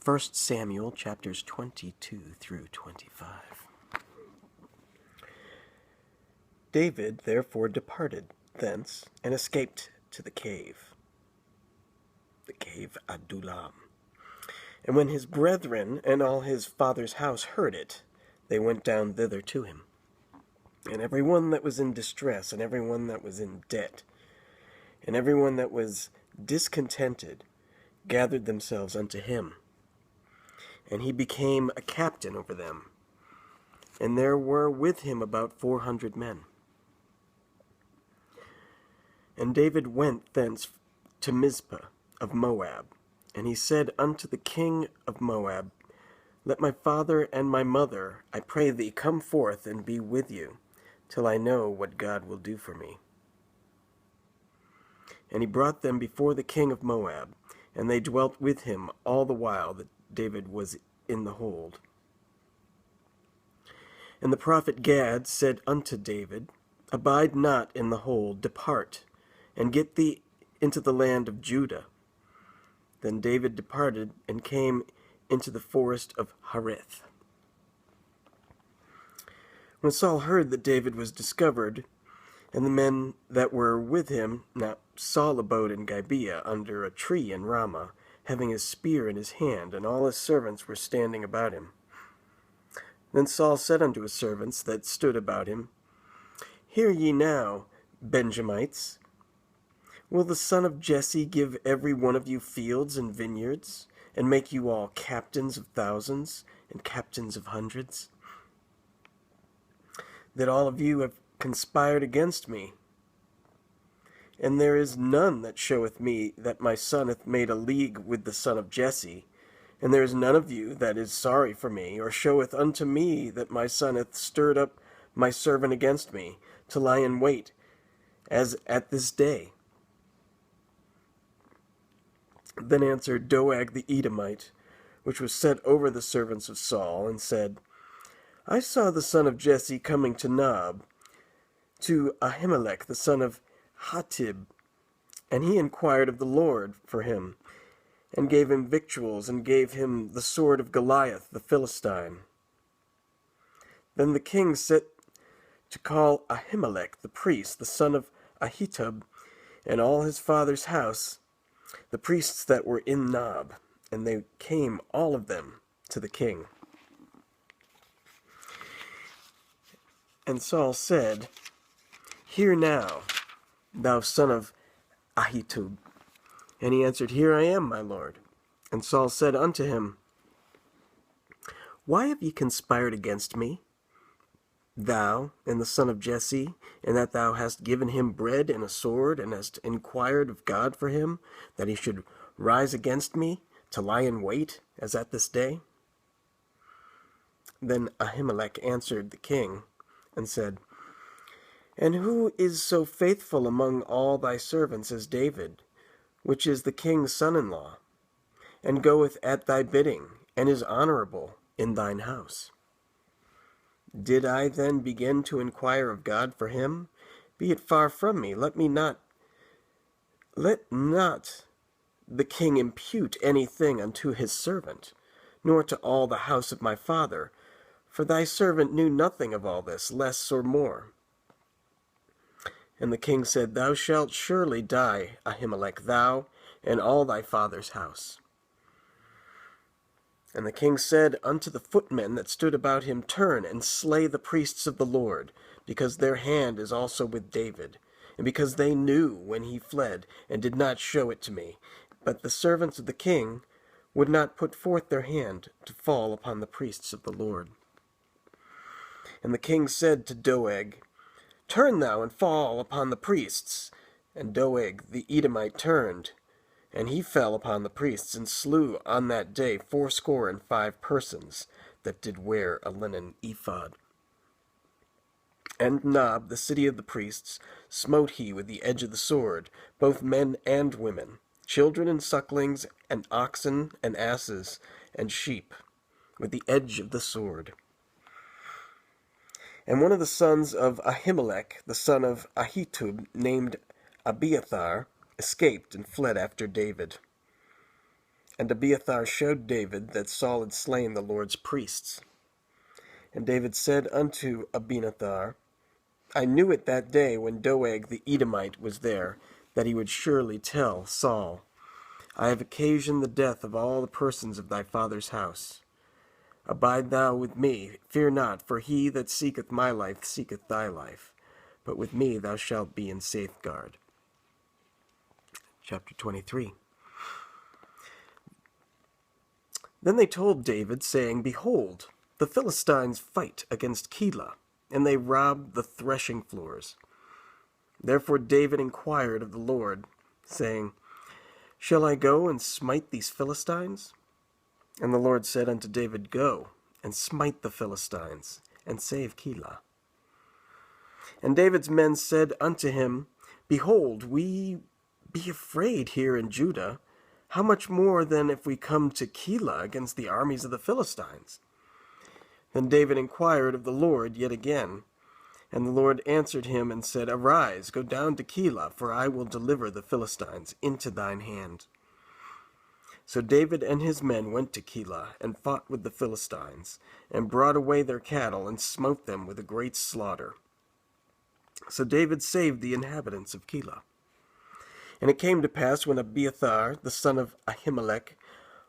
1 Samuel chapters 22 through 25. David therefore departed thence and escaped to the cave Adullam. And when his brethren and all his father's house heard it, they went down thither to him. And every one that was in distress, and every one that was in debt, and every one that was discontented, gathered themselves unto him. And he became a captain over them. And there were with him about 400 men. And David went thence to Mizpah of Moab. And he said unto the king of Moab, Let my father and my mother, I pray thee, come forth and be with you, till I know what God will do for me. And he brought them before the king of Moab, and they dwelt with him all the while that David was in the hold. And the prophet Gad said unto David, Abide not in the hold, depart, and get thee into the land of Judah. Then David departed and came into the forest of Hareth. When Saul heard that David was discovered, and the men that were with him, now Saul abode in Gibeah under a tree in Ramah, having his spear in his hand, and all his servants were standing about him. Then Saul said unto his servants that stood about him, Hear ye now, Benjamites, will the son of Jesse give every one of you fields and vineyards, and make you all captains of thousands and captains of hundreds? That all of you have conspired against me, and there is none that showeth me that my son hath made a league with the son of Jesse, and there is none of you that is sorry for me, or showeth unto me that my son hath stirred up my servant against me, to lie in wait, as at this day. Then answered Doeg the Edomite, which was set over the servants of Saul, and said, I saw the son of Jesse coming to Nob, to Ahimelech the son of Hatib, and he inquired of the Lord for him, and gave him victuals, and gave him the sword of Goliath the Philistine. Then the king set to call Ahimelech the priest, the son of Ahitub, and all his father's house, the priests that were in Nob, and they came all of them to the king. And Saul said, Hear now, thou son of Ahitub. And he answered, Here I am, my lord. And Saul said unto him, Why have ye conspired against me, thou and the son of Jesse, in that thou hast given him bread and a sword, and hast inquired of God for him, that he should rise against me, to lie in wait, as at this day? Then Ahimelech answered the king, and said, And who is so faithful among all thy servants as David, which is the king's son-in-law, and goeth at thy bidding, and is honorable in thine house? Did I then begin to inquire of God for him? Be it far from me. Let not the king impute anything unto his servant, nor to all the house of my father, for thy servant knew nothing of all this, less or more. And the king said, Thou shalt surely die, Ahimelech, thou and all thy father's house. And the king said unto the footmen that stood about him, Turn and slay the priests of the Lord, because their hand is also with David, and because they knew when he fled, and did not show it to me. But the servants of the king would not put forth their hand to fall upon the priests of the Lord. And the king said to Doeg, Turn thou and fall upon the priests. And Doeg the Edomite turned, and he fell upon the priests, and slew on that day 75 persons that did wear a linen ephod. And Nob, the city of the priests, smote he with the edge of the sword, both men and women, children and sucklings, and oxen and asses and sheep, with the edge of the sword. And one of the sons of Ahimelech, the son of Ahitub, named Abiathar, escaped and fled after David. And Abiathar showed David that Saul had slain the Lord's priests. And David said unto Abiathar, I knew it that day when Doeg the Edomite was there, that he would surely tell Saul, I have occasioned the death of all the persons of thy father's house. Abide thou with me, fear not, for he that seeketh my life seeketh thy life. But with me thou shalt be in safeguard. Chapter 23. Then they told David, saying, Behold, the Philistines fight against Keilah, and they rob the threshing floors. Therefore David inquired of the Lord, saying, Shall I go and smite these Philistines? And the Lord said unto David, Go, and smite the Philistines, and save Keilah. And David's men said unto him, Behold, we be afraid here in Judah. How much more then if we come to Keilah against the armies of the Philistines? Then David inquired of the Lord yet again. And the Lord answered him and said, Arise, go down to Keilah, for I will deliver the Philistines into thine hand. So David and his men went to Keilah, and fought with the Philistines, and brought away their cattle, and smote them with a great slaughter. So David saved the inhabitants of Keilah. And it came to pass, when Abiathar, the son of Ahimelech,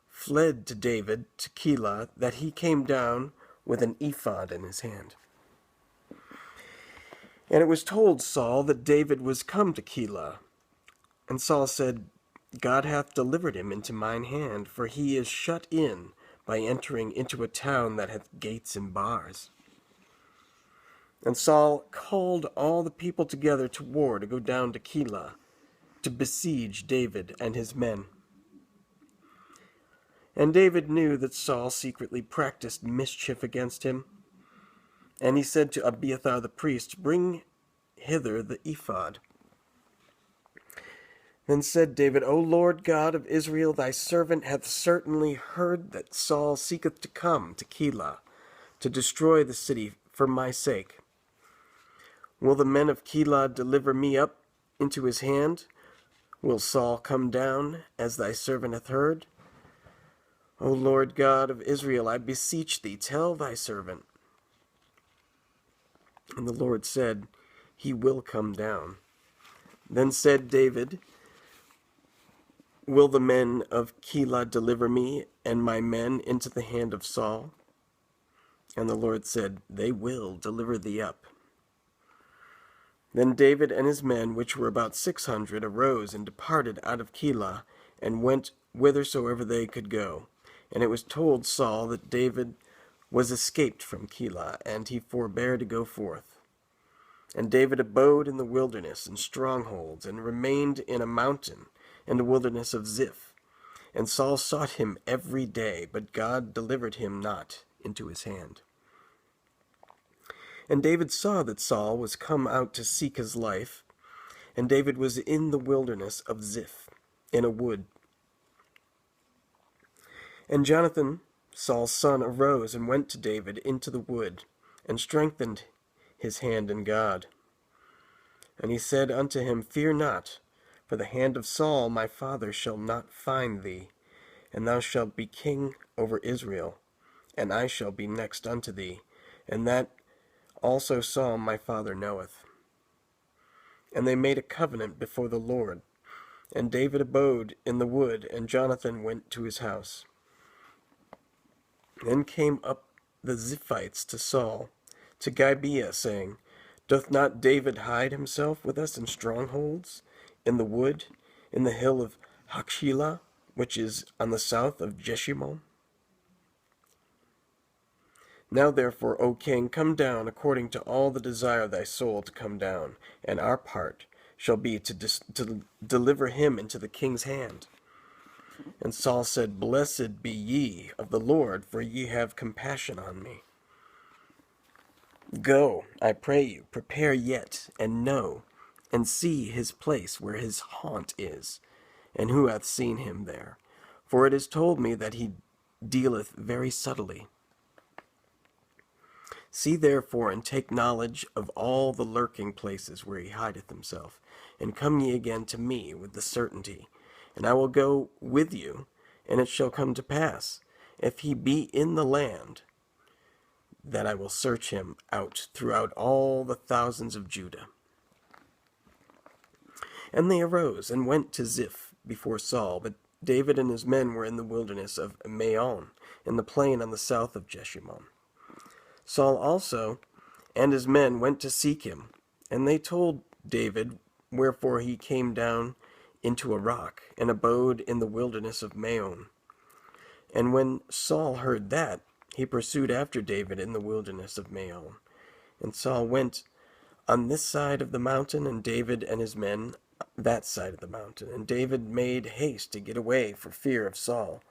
fled to David to Keilah, that he came down with an ephod in his hand. And it was told Saul that David was come to Keilah. And Saul said, God hath delivered him into mine hand, for he is shut in by entering into a town that hath gates and bars. And Saul called all the people together to war to go down to Keilah, to besiege David and his men. And David knew that Saul secretly practiced mischief against him. And he said to Abiathar the priest, Bring hither the ephod. Then said David, O Lord God of Israel, thy servant hath certainly heard that Saul seeketh to come to Keilah, to destroy the city for my sake. Will the men of Keilah deliver me up into his hand? Will Saul come down, as thy servant hath heard? O Lord God of Israel, I beseech thee, tell thy servant. And the Lord said, He will come down. Then said David, Will the men of Keilah deliver me and my men into the hand of Saul? And the Lord said, They will deliver thee up. Then David and his men, which were about 600, arose and departed out of Keilah, and went whithersoever they could go. And it was told Saul that David was escaped from Keilah, and he forbare to go forth. And David abode in the wilderness and strongholds, and remained in a mountain, in the wilderness of Ziph. And Saul sought him every day, but God delivered him not into his hand. And David saw that Saul was come out to seek his life, and David was in the wilderness of Ziph, in a wood. And Jonathan, Saul's son, arose and went to David into the wood, and strengthened his hand in God. And he said unto him, Fear not, for the hand of Saul my father shall not find thee, and thou shalt be king over Israel, and I shall be next unto thee, and that also Saul my father knoweth. And they made a covenant before the Lord, and David abode in the wood, and Jonathan went to his house. Then came up the Ziphites to Saul, to Gibeah, saying, Doth not David hide himself with us in strongholds, in the wood, in the hill of Hachilah, which is on the south of Jeshimon? Now therefore, O king, come down according to all the desire of thy soul to come down, and our part shall be to deliver him into the king's hand. And Saul said, Blessed be ye of the Lord, for ye have compassion on me. Go, I pray you, prepare yet, and know, and see his place where his haunt is, and who hath seen him there. For it is told me that he dealeth very subtly. See therefore, and take knowledge of all the lurking places where he hideth himself, and come ye again to me with the certainty, and I will go with you, And it shall come to pass, if he be in the land, that I will search him out throughout all the thousands of Judah. And they arose and went to Ziph before Saul, but David and his men were in the wilderness of Maon, in the plain on the south of Jeshimon. Saul also and his men went to seek him, and they told David wherefore he came down into a rock, and abode in the wilderness of Maon. And when Saul heard that, he pursued after David in the wilderness of Maon. And Saul went on this side of the mountain, and David and his men that side of the mountain. And David made haste to get away for fear of Saul.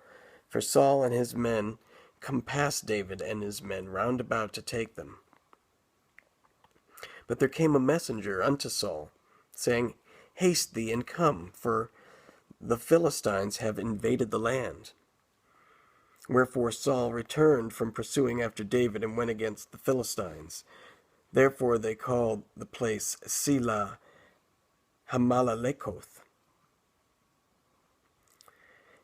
For Saul and his men compassed David and his men round about to take them. But there came a messenger unto Saul, saying, Haste thee and come, for the Philistines have invaded the land. Wherefore Saul returned from pursuing after David and went against the Philistines. Therefore they called the place Selah Hamalalekoth.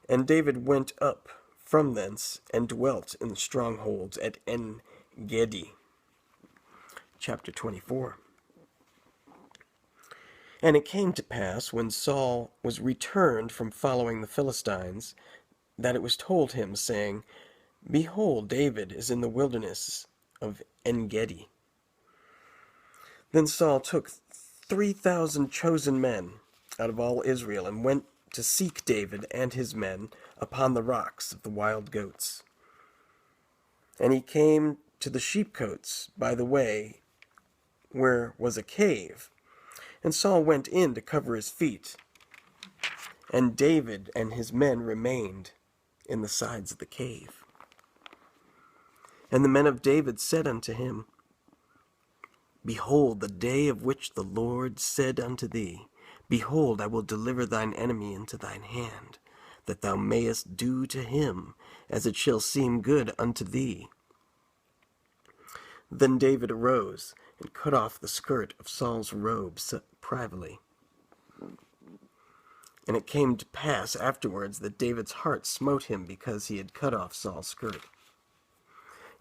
And David went up from thence and dwelt in the strongholds at En-gedi. Chapter 24. And it came to pass, when Saul was returned from following the Philistines, that it was told him, saying, Behold, David is in the wilderness of En-gedi. Then Saul took 3,000 chosen men out of all Israel, and went to seek David and his men upon the rocks of the wild goats. And he came to the sheepcotes by the way, where was a cave. And Saul went in to cover his feet, and David and his men remained in the sides of the cave. And the men of David said unto him, Behold, the day of which the Lord said unto thee, Behold, I will deliver thine enemy into thine hand, that thou mayest do to him as it shall seem good unto thee. Then David arose and cut off the skirt of Saul's robe privately. And it came to pass afterwards that David's heart smote him because he had cut off Saul's skirt.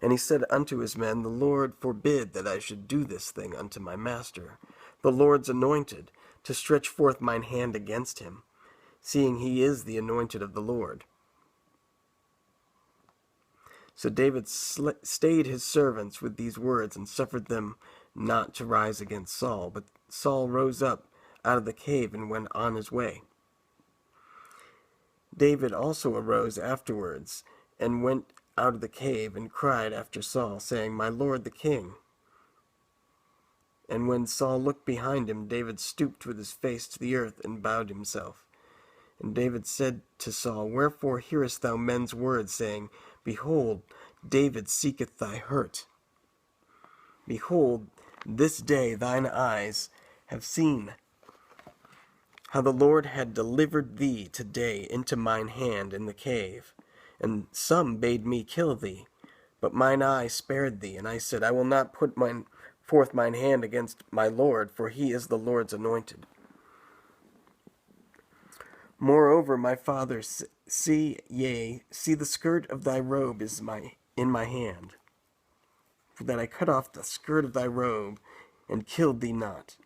And he said unto his men, The Lord forbid that I should do this thing unto my master, the Lord's anointed, to stretch forth mine hand against him, seeing he is the anointed of the Lord. So David stayed his servants with these words, and suffered them not to rise against Saul. But Saul rose up out of the cave and went on his way. David also arose afterwards, and went out of the cave, and cried after Saul, saying, My lord the king. And when Saul looked behind him, David stooped with his face to the earth, and bowed himself. And David said to Saul, Wherefore hearest thou men's words, saying, Behold, David seeketh thy hurt? Behold, this day thine eyes have seen how the Lord had delivered thee today into mine hand in the cave. And some bade me kill thee, but mine eye spared thee. And I said, I will not put forth mine hand against my Lord, for he is the Lord's anointed. Moreover, my father, see the skirt of thy robe is in my hand, for that I cut off the skirt of thy robe, and killed thee not.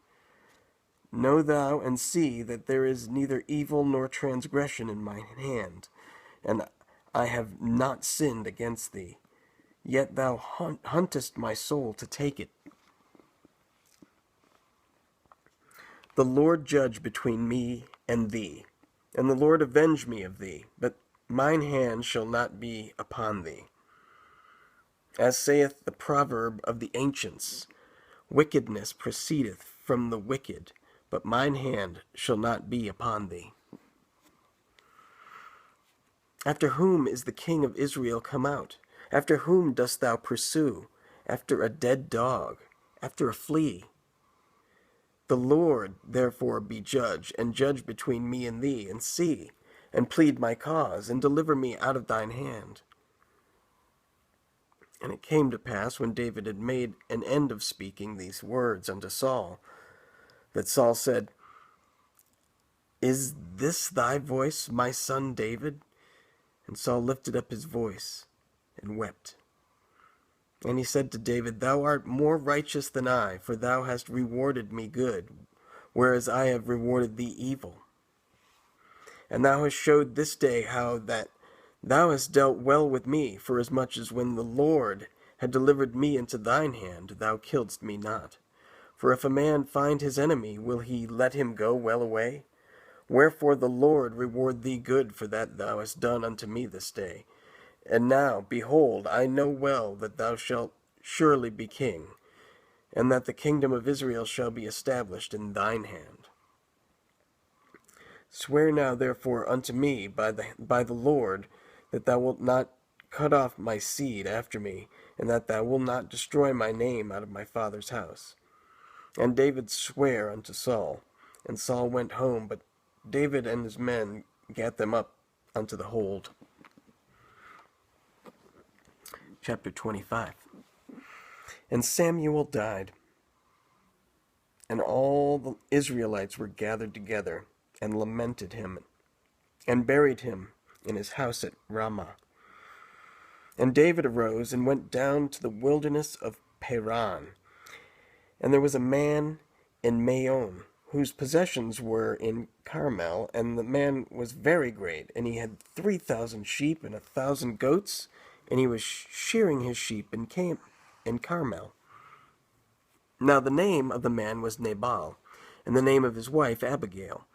Know thou and see that there is neither evil nor transgression in mine hand, and I have not sinned against thee. Yet thou huntest my soul to take it. The Lord judge between me and thee, and the Lord avenge me of thee, but mine hand shall not be upon thee. As saith the proverb of the ancients, Wickedness proceedeth from the wicked, but mine hand shall not be upon thee. After whom is the king of Israel come out? After whom dost thou pursue? After a dead dog, after a flea. The Lord therefore be judge, and judge between me and thee, and see, and plead my cause, and deliver me out of thine hand. And it came to pass, when David had made an end of speaking these words unto Saul, that Saul said, Is this thy voice, my son David? And Saul lifted up his voice and wept. And he said to David, Thou art more righteous than I, for thou hast rewarded me good, whereas I have rewarded thee evil. And thou hast showed this day how that thou hast dealt well with me, forasmuch as when the Lord had delivered me into thine hand, thou killedst me not. For if a man find his enemy, will he let him go well away? Wherefore the Lord reward thee good for that thou hast done unto me this day. And now, behold, I know well that thou shalt surely be king, and that the kingdom of Israel shall be established in thine hand. Swear now therefore unto me by the Lord, that thou wilt not cut off my seed after me, and that thou wilt not destroy my name out of my father's house. And David sware unto Saul, and Saul went home, but David and his men gat them up unto the hold. Chapter 25. And Samuel died, and all the Israelites were gathered together, and lamented him, and buried him in his house at Ramah. And David arose and went down to the wilderness of Paran. And there was a man in Maon, whose possessions were in Carmel, and the man was very great, and he had 3,000 sheep and 1,000 goats, and he was shearing his sheep in Carmel. Now the name of the man was Nabal, and the name of his wife Abigail.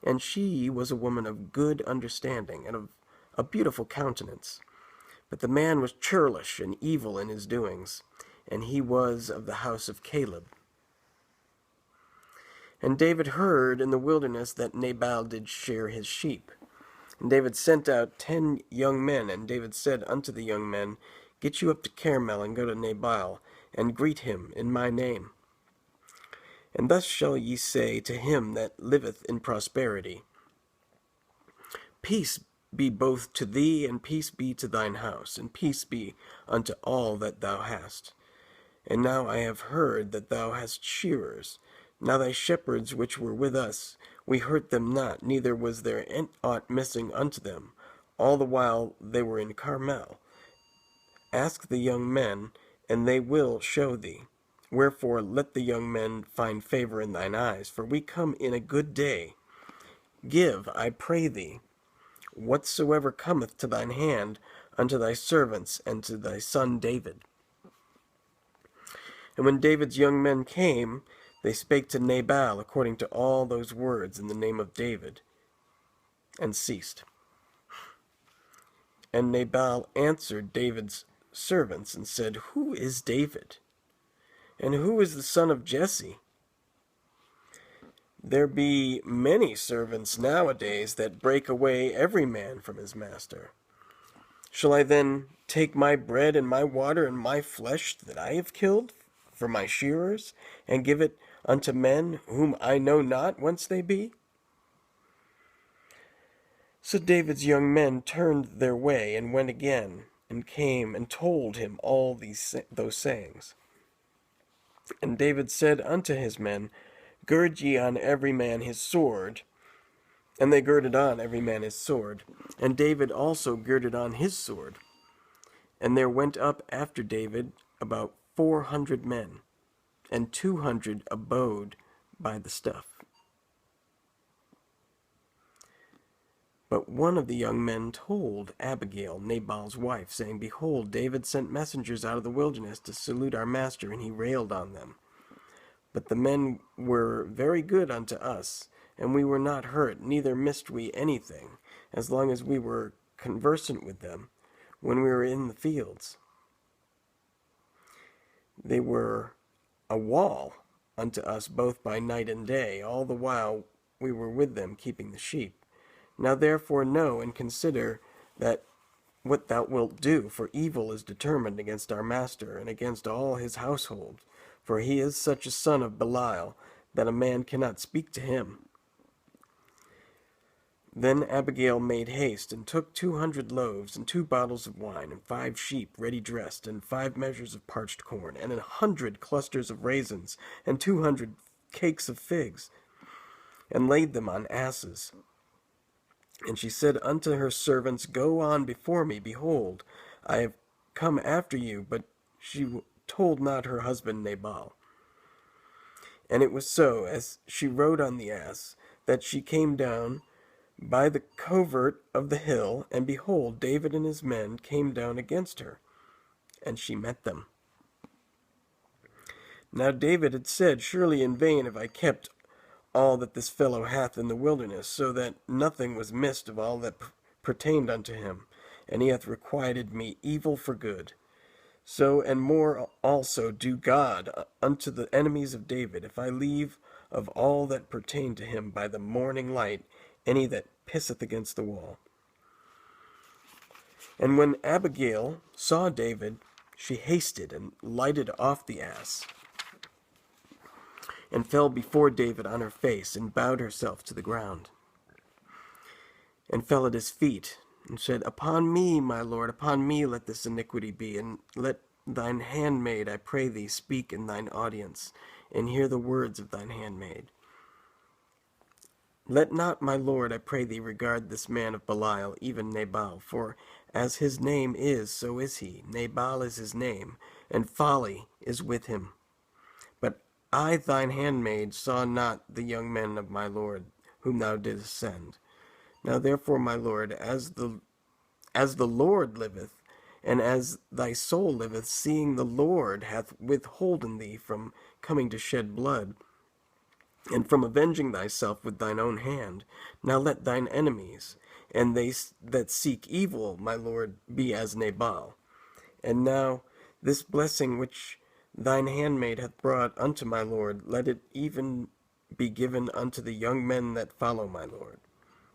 And she was a woman of good understanding, and of a beautiful countenance. But the man was churlish and evil in his doings, and he was of the house of Caleb. And David heard in the wilderness that Nabal did shear his sheep. And David sent out 10 young men, and David said unto the young men, Get you up to Carmel, and go to Nabal, and greet him in my name. And thus shall ye say to him that liveth in prosperity, Peace be both to thee, and peace be to thine house, and peace be unto all that thou hast. And now I have heard that thou hast shearers. Now thy shepherds which were with us, we hurt them not, neither was there aught missing unto them, all the while they were in Carmel. Ask the young men, and they will show thee. Wherefore let the young men find favor in thine eyes, for we come in a good day. Give, I pray thee, whatsoever cometh to thine hand unto thy servants and to thy son David. And when David's young men came, they spake to Nabal according to all those words in the name of David, and ceased. And Nabal answered David's servants and said, Who is David? And who is the son of Jesse? There be many servants nowadays that break away every man from his master. Shall I then take my bread and my water and my flesh that I have killed for my shearers, and give it unto men whom I know not whence they be? So David's young men turned their way, and went again, and came and told him all those sayings. And David said unto his men, Gird ye on every man his sword. And they girded on every man his sword. And David also girded on his sword. And there went up after David about 400 men, and 200 abode by the stuff. But one of the young men told Abigail, Nabal's wife, saying, Behold, David sent messengers out of the wilderness to salute our master, and he railed on them. But the men were very good unto us, and we were not hurt, neither missed we anything, as long as we were conversant with them, when we were in the fields. They were a wall unto us both by night and day, all the while we were with them keeping the sheep. Now therefore know and consider that what thou wilt do, for evil is determined against our master, and against all his household, for he is such a son of Belial, that a man cannot speak to him. Then Abigail made haste, and took 200 loaves, and 2 bottles of wine, and 5 sheep ready dressed, and 5 measures of parched corn, and 100 clusters of raisins, and 200 cakes of figs, and laid them on asses, And she said unto her servants, Go on before me, behold, I have come after you. But she told not her husband Nabal. And it was so, as she rode on the ass, that she came down by the covert of the hill, and behold, David and his men came down against her, and she met them. Now David had said, Surely in vain have I kept all that this fellow hath in the wilderness, so that nothing was missed of all that pertained unto him, and he hath requited me evil for good. So and more also do God unto the enemies of David, if I leave of all that pertain to him by the morning light any that pisseth against the wall. And when Abigail saw David, she hasted and lighted off the ass, and fell before David on her face, and bowed herself to the ground, and fell at his feet, and said, Upon me, my lord, upon me let this iniquity be, and let thine handmaid, I pray thee, speak in thine audience, and hear the words of thine handmaid. Let not my lord, I pray thee, regard this man of Belial, even Nabal, for as his name is, so is he. Nabal is his name, and folly is with him. But I, thine handmaid, saw not the young men of my lord, whom thou didst send. Now therefore, my lord, as the Lord liveth, and as thy soul liveth, seeing the Lord hath withholden thee from coming to shed blood, and from avenging thyself with thine own hand, now let thine enemies, and they that seek evil, my lord, be as Nabal. And now this blessing which thine handmaid hath brought unto my lord, let it even be given unto the young men that follow my lord.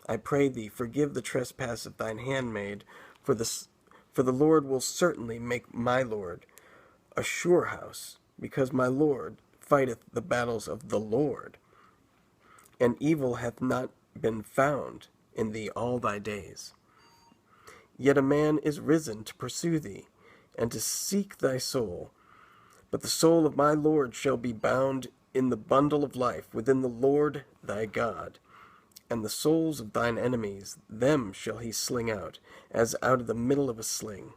I pray thee, forgive the trespass of thine handmaid, for the Lord will certainly make my lord a sure house, because my lord fighteth the battles of the Lord, and evil hath not been found in thee all thy days. Yet a man is risen to pursue thee, and to seek thy soul. But the soul of my Lord shall be bound in the bundle of life within the Lord thy God. And the souls of thine enemies, them shall he sling out, as out of the middle of a sling.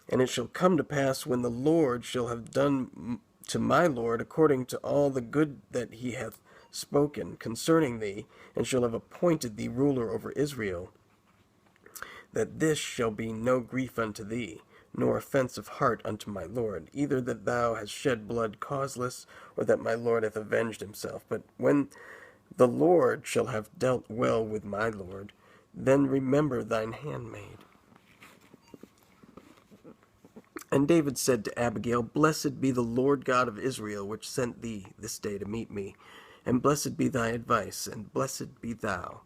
And it shall come to pass, when the Lord shall have done to my Lord according to all the good that he hath spoken concerning thee, and shall have appointed thee ruler over Israel, that this shall be no grief unto thee, nor offense of heart unto my Lord, either that thou hast shed blood causeless, or that my Lord hath avenged himself. But when the Lord shall have dealt well with my Lord, then remember thine handmaid. And David said to Abigail, Blessed be the Lord God of Israel, which sent thee this day to meet me. And blessed be thy advice, and blessed be thou,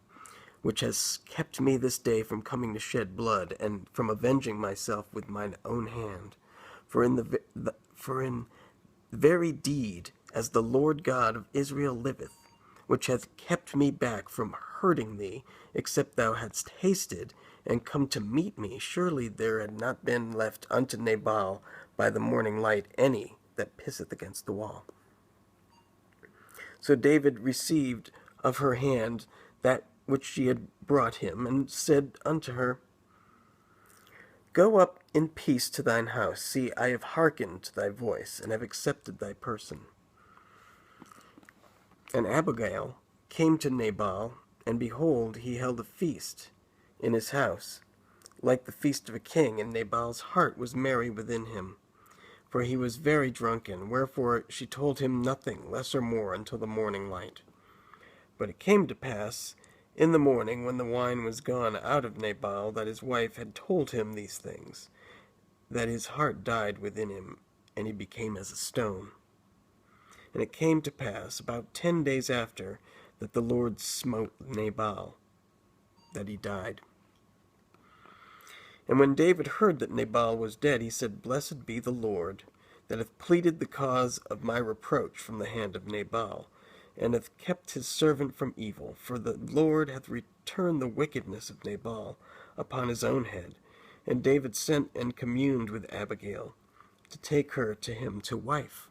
which hast kept me this day from coming to shed blood, and from avenging myself with mine own hand. For in very deed, as the Lord God of Israel liveth, which hath kept me back from hurting thee, except thou hadst hasted and come to meet me, surely there had not been left unto Nabal by the morning light any that pisseth against the wall. So David received of her hand that which she had brought him, and said unto her, Go up in peace to thine house. See, I have hearkened to thy voice, and have accepted thy person. And Abigail came to Nabal, and behold, he held a feast in his house, like the feast of a king, and Nabal's heart was merry within him, for he was very drunken, wherefore she told him nothing, less or more, until the morning light. But it came to pass in the morning, when the wine was gone out of Nabal, that his wife had told him these things, that his heart died within him, and he became as a stone. And it came to pass, about 10 days after, that the Lord smote Nabal, that he died. And when David heard that Nabal was dead, he said, Blessed be the Lord, that hath pleaded the cause of my reproach from the hand of Nabal, and hath kept his servant from evil. For the Lord hath returned the wickedness of Nabal upon his own head. And David sent and communed with Abigail, to take her to him to wife.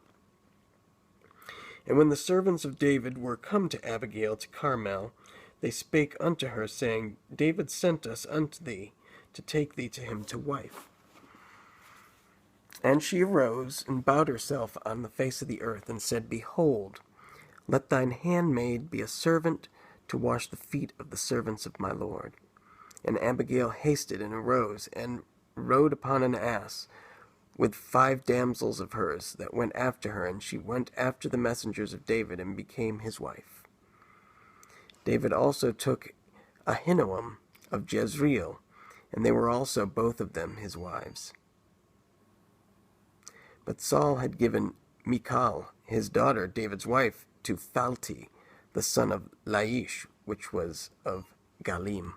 And when the servants of David were come to Abigail to Carmel, they spake unto her, saying, David sent us unto thee, to take thee to him to wife. And she arose, and bowed herself on the face of the earth, and said, Behold, let thine handmaid be a servant to wash the feet of the servants of my lord. And Abigail hasted and arose, and rode upon an ass, with 5 damsels of hers that went after her, and she went after the messengers of David, and became his wife. David also took Ahinoam of Jezreel, and they were also both of them his wives. But Saul had given Michal, his daughter, David's wife, to Phalti, the son of Laish, which was of Galim.